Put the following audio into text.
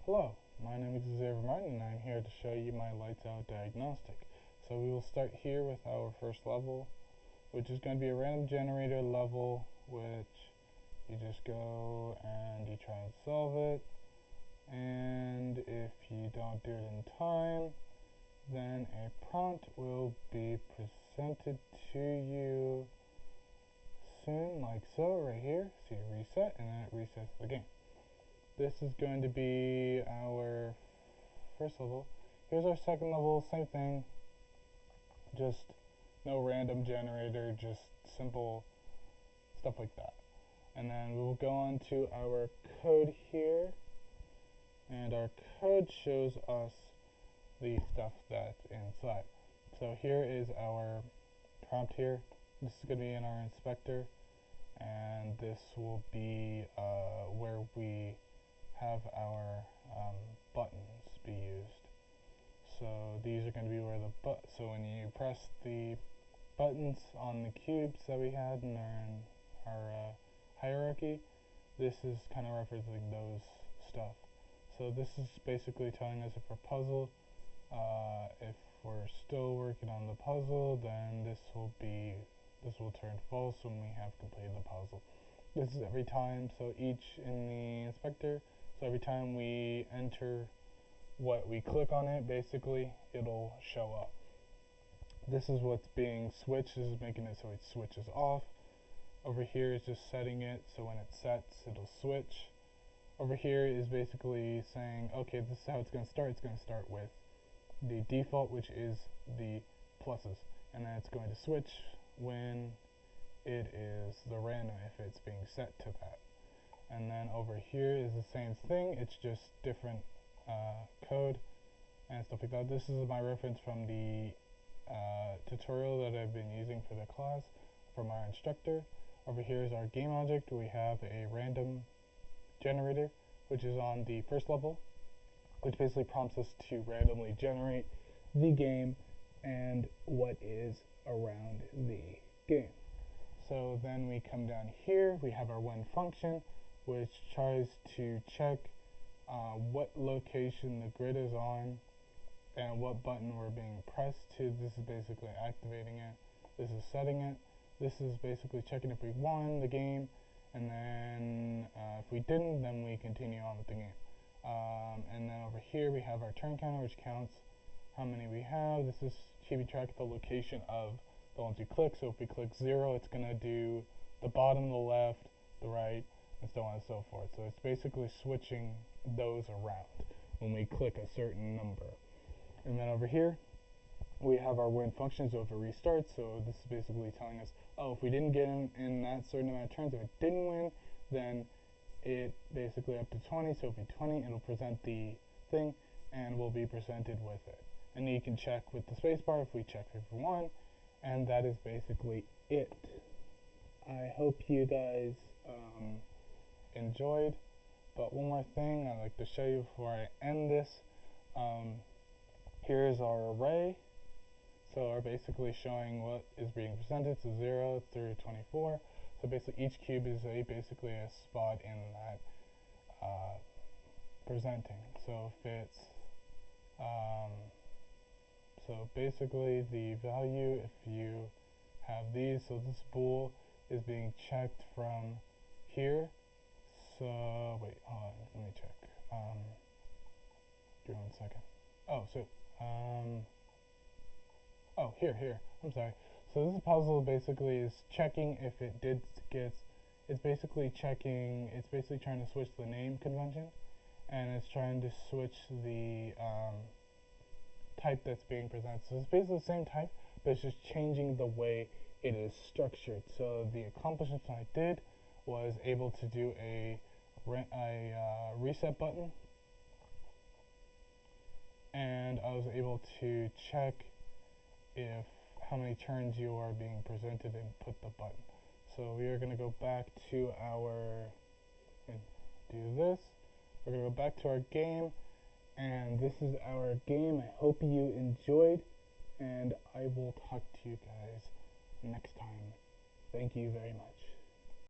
Hello, my name is Xavier Martin and I'm here to show you my lights out diagnostic. So we will start here with our first level, which is going to be a random generator level, which you just go and you try and solve it, and if you don't do it in time, then a prompt will be presented to you soon, like so, right here. See reset, and then it resets the game. This is going to be our first level. Here's our second level, same thing, just no random generator, just simple stuff like that. And then we will go on to our code here, and our code shows us the stuff that's inside. So here is our prompt here. This is going to be in our inspector, and this will be where we have our buttons be used. So these are going to be where so when you press the buttons on the cubes that we had in our hierarchy, this is kind of referencing those stuff. So this is basically telling us if our puzzle, if we're still working on the puzzle, then this will turn false when we have completed the puzzle. This is every time, so each in the inspector. So every time we enter what we click on it, basically, it'll show up. This is what's being switched. This is making it so it switches off. Over here is just setting it, so when it sets, it'll switch. Over here is basically saying, okay, this is how it's going to start. It's going to start with the default, which is the pluses. And then it's going to switch when it is the random, if it's being set to that. And then over here is the same thing, it's just different code and stuff like that. This is my reference from the tutorial that I've been using for the class from our instructor. Over here is our game object. We have a random generator, which is on the first level, which basically prompts us to randomly generate the game and what is around the game. So then we come down here, we have our when function, which tries to check what location the grid is on and what button we're being pressed to. This is basically activating it. This is setting it. This is basically checking if we won the game, and then if we didn't, then we continue on with the game. And then over here we have our turn counter, which counts how many we have. This is keeping track of the location of the ones we click. So if we click 0, it's going to do the bottom, the left, the right, and so on and so forth. So it's basically switching those around when we click a certain number. And then over here we have our win function, so if it restarts, so this is basically telling us, oh, if we didn't get in that certain amount of turns, if it didn't win, then it basically up to 20, so if it's 20, it'll present the thing, and we'll be presented with it. And then you can check with the spacebar if we check if we won, and that is basically it. I hope you guys enjoyed, but one more thing I'd like to show you before I end this. Here's our array. So we're basically showing what is being presented, so 0 through 24. So basically each cube is basically a spot in that presenting. So if it's so basically the value, if you have these, so this bool is being checked from here. So wait, hold on, let me check. Give me 1 second. Oh, so oh, here. I'm sorry. So this puzzle basically is checking if it it's basically checking. It's basically trying to switch the name convention, and it's trying to switch the type that's being presented. So it's basically the same type, but it's just changing the way it is structured. So the accomplishments I did was able to do a reset button, and I was able to check if how many turns you are being presented and put the button. So we are going to go back to our, do this, we're going to go back to our game, and this is our game. I hope you enjoyed, and I will talk to you guys next time. Thank you very much.